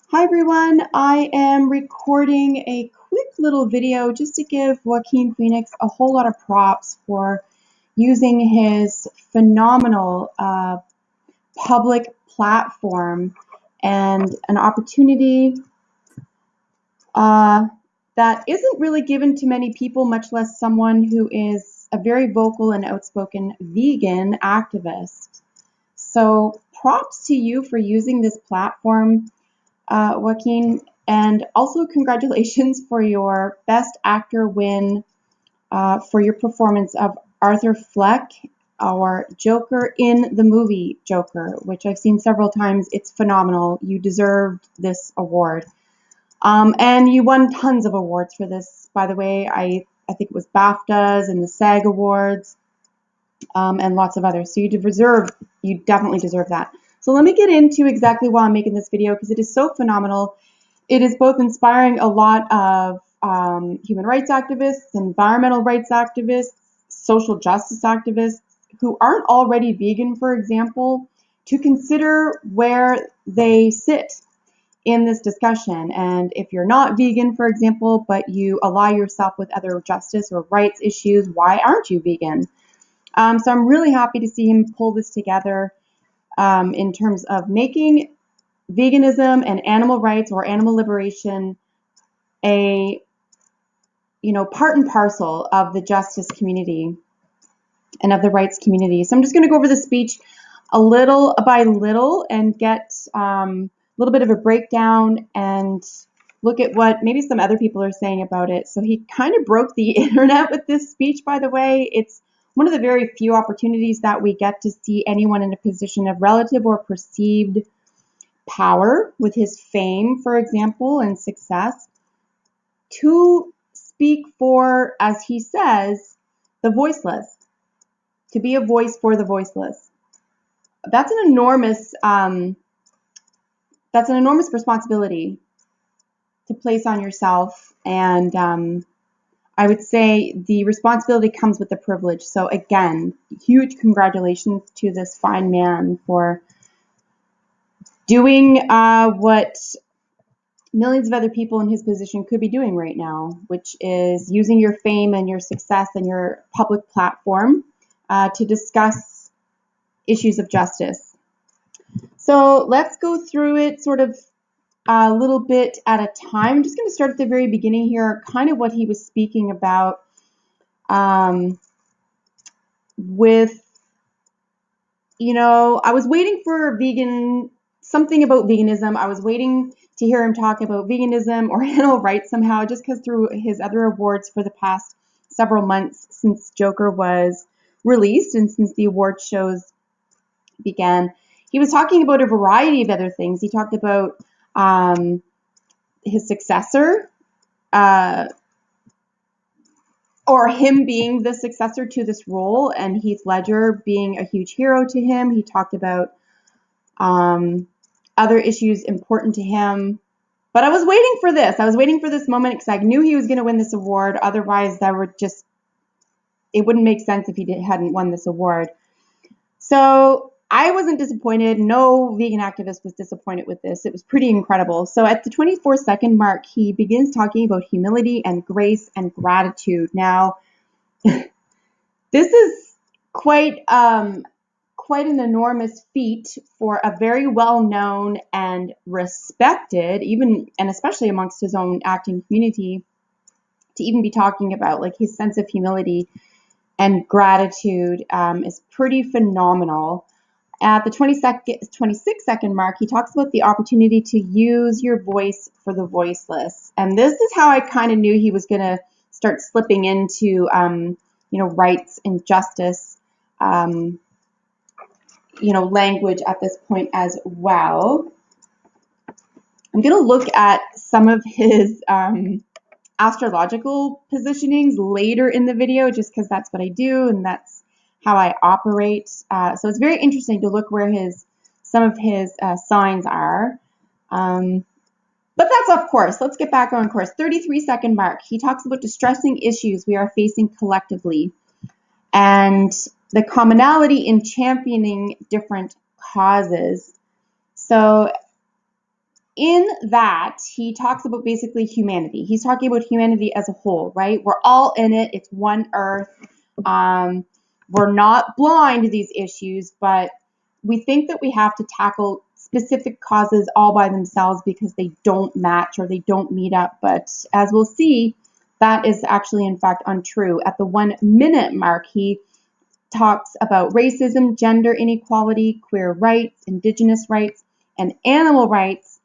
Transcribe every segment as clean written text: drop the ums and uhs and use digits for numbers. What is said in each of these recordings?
Hi everyone, I am recording a quick little video just to give Joaquin Phoenix a whole lot of props for using his phenomenal public platform and an opportunity uh, that isn't really given to many people, much less someone who is a very vocal and outspoken vegan activist. So props to you for using this platform, Joaquin, and also congratulations for your Best Actor win for your performance of Arthur Fleck, our Joker in the movie Joker, which I've seen several times. It's phenomenal. You deserved this award. And you won tons of awards for this, by the way. I think it was BAFTAs and the SAG Awards, and lots of others. So you definitely deserve that. So let me get into exactly why I'm making this video, because it is so phenomenal. It is both inspiring a lot of human rights activists, environmental rights activists, social justice activists who aren't already vegan, for example, to consider where they sit in this discussion. And if you're not vegan, for example, but you ally yourself with other justice or rights issues, why aren't you vegan? So I'm really happy to see him pull this together in terms of making veganism and animal rights or animal liberation a part and parcel of the justice community and of the rights community. So I'm just going to go over the speech a little by little and get a little bit of a breakdown and look at what maybe some other people are saying about it. So he kind of broke the internet with this speech, by the way. It's one of the very few opportunities that we get to see anyone in a position of relative or perceived power with his fame, for example, and success, to speak for, as he says, the voiceless, to be a voice for the voiceless. That's an enormous responsibility to place on yourself, and I would say the responsibility comes with the privilege. So again, huge congratulations to this fine man for doing what millions of other people in his position could be doing right now, which is using your fame and your success and your public platform to discuss issues of justice. So let's go through it sort of a little bit at a time. I'm just going to start at the very beginning here, kind of what he was speaking about with, I was waiting for something about veganism. I was waiting to hear him talk about veganism or animal rights somehow, just because through his other awards for the past several months since Joker was released and since the award shows began, he was talking about a variety of other things. He talked about his successor, or him being the successor to this role, and Heath Ledger being a huge hero to him. He talked about other issues important to him. But I was waiting for this. I was waiting for this moment because I knew he was going to win this award. Otherwise, it wouldn't make sense if he hadn't won this award. So I wasn't disappointed. No vegan activist was disappointed with this. It was pretty incredible. So at the 24-second mark, he begins talking about humility and grace and gratitude. Now, this is quite an enormous feat for a very well-known and respected, even and especially amongst his own acting community, to even be talking about like his sense of humility and gratitude is pretty phenomenal. At the 26-second mark, he talks about the opportunity to use your voice for the voiceless. And this is how I kind of knew he was going to start slipping into, rights and justice, language at this point as well. I'm going to look at some of his astrological positionings later in the video, just because that's what I do and that's how I operate. So it's very interesting to look where some of his signs are. But that's off course. Let's get back on course. 33-second mark. He talks about distressing issues we are facing collectively and the commonality in championing different causes. So in that, he talks about basically humanity. He's talking about humanity as a whole, right? We're all in it. It's one earth. We're not blind to these issues, but we think that we have to tackle specific causes all by themselves because they don't match or they don't meet up. But as we'll see, that is actually, in fact, untrue. At the 1 minute mark, he talks about racism, gender inequality, queer rights, indigenous rights, and animal rights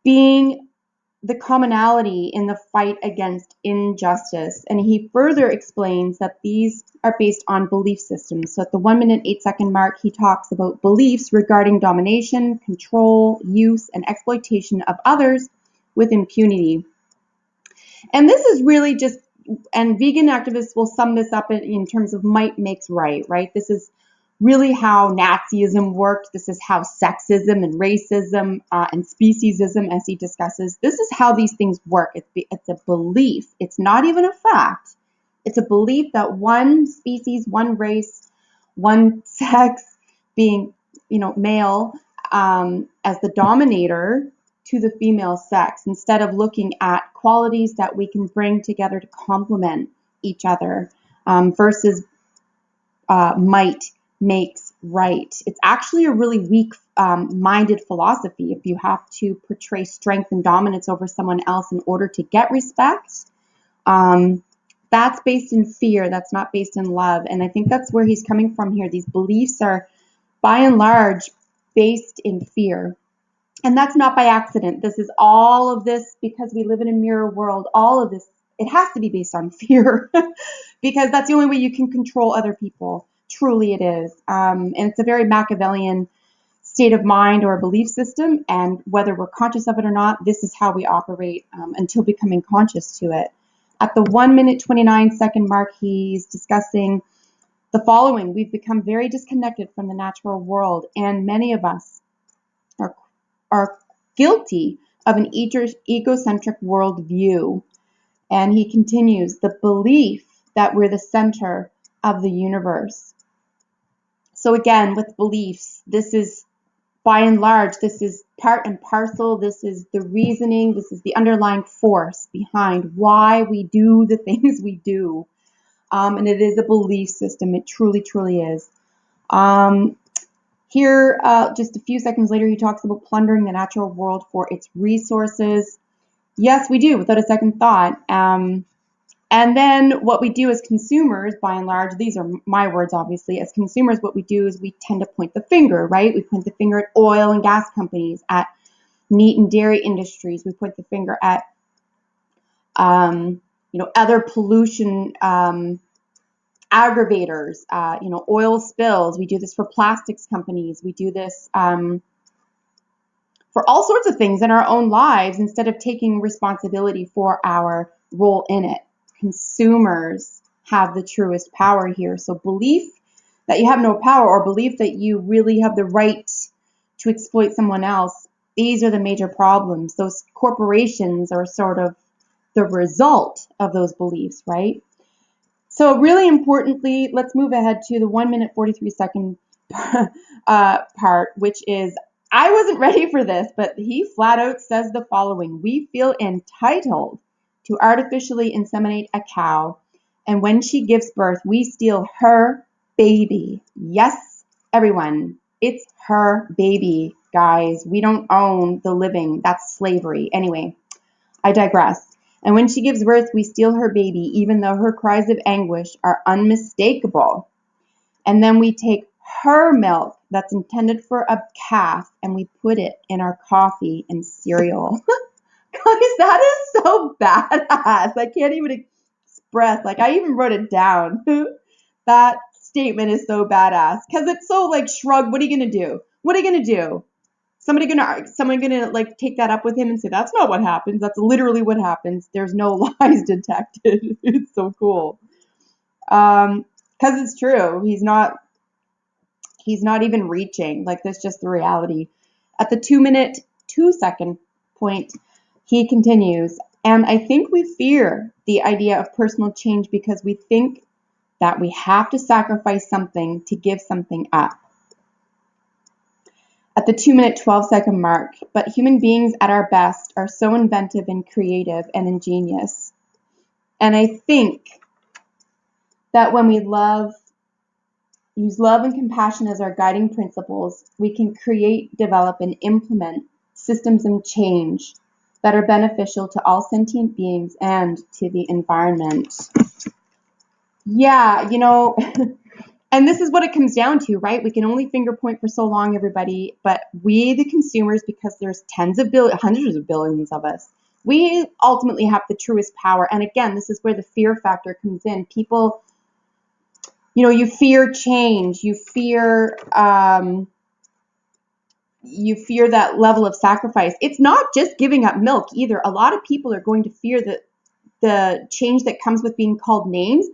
being the commonality in the fight against injustice. And he further explains that these are based on belief systems. So at the 1 minute, 8 second mark, he talks about beliefs regarding domination, control, use, and exploitation of others with impunity. And this is really just, and vegan activists will sum this up in terms of might makes right, right? This is really how Nazism worked. This is how sexism and racism and speciesism, as he discusses, this is how these things work. It's a belief. It's not even a fact. It's a belief that one species, one race, one sex, being, male, as the dominator to the female sex, instead of looking at qualities that we can bring together to complement each other, versus might makes right. It's actually a really weak minded philosophy. If you have to portray strength and dominance over someone else in order to get respect, that's based in fear. That's not based in love. And I think that's where he's coming from here. These beliefs are, by and large, based in fear. And that's not by accident. This is all of this because we live in a mirror world. All of this, it has to be based on fear because that's the only way you can control other people. Truly it is. And it's a very Machiavellian state of mind or belief system. And whether we're conscious of it or not, this is how we operate until becoming conscious to it. At the 1 minute, 29 second mark, he's discussing the following. We've become very disconnected from the natural world, and many of us are guilty of an egocentric worldview. And he continues, the belief that we're the center of the universe. So again, with beliefs, this is, by and large, this is part and parcel. This is the reasoning. This is the underlying force behind why we do the things we do. And it is a belief system. It truly, truly is. Here, just a few seconds later, he talks about plundering the natural world for its resources. Yes, we do, without a second thought. And then what we do as consumers, by and large, these are my words, obviously, as consumers, what we do is we tend to point the finger, right? We point the finger at oil and gas companies, at meat and dairy industries. We point the finger at, other pollution aggravators, oil spills. We do this for plastics companies. We do this for all sorts of things in our own lives instead of taking responsibility for our role in it. Consumers have the truest power here. So belief that you have no power or belief that you really have the right to exploit someone else, these are the major problems. Those corporations are sort of the result of those beliefs, right? So really importantly, let's move ahead to the 1 minute, 43 second part, which is, I wasn't ready for this, but he flat out says the following. We feel entitled to artificially inseminate a cow, and when she gives birth, we steal her baby. Yes, everyone, it's her baby, guys. We don't own the living. That's slavery. Anyway, I digress. And when she gives birth, we steal her baby, even though her cries of anguish are unmistakable. And then we take her milk that's intended for a calf and we put it in our coffee and cereal. Guys, that is so badass. I can't even express, I even wrote it down. That statement is so badass because it's so shrug. What are you going to do? What are you going to do? Someone gonna take that up with him and say that's not what happens. That's literally what happens. There's no lies detected. It's so cool. Because it's true. He's not even reaching. That's just the reality. At the 2 minute, 2 second point, he continues, and I think we fear the idea of personal change because we think that we have to sacrifice something to give something up. At the 2-minute 12-second mark. But human beings at our best are so inventive and creative and ingenious. And I think that when we use love and compassion as our guiding principles, we can create, develop, and implement systems of change that are beneficial to all sentient beings and to the environment. Yeah, and this is what it comes down to, right? We can only finger point for so long, everybody, but we, the consumers, because there's hundreds of billions of us, we ultimately have the truest power. And again, this is where the fear factor comes in. People, you fear change, you fear that level of sacrifice. It's not just giving up milk either. A lot of people are going to fear the change that comes with being called names.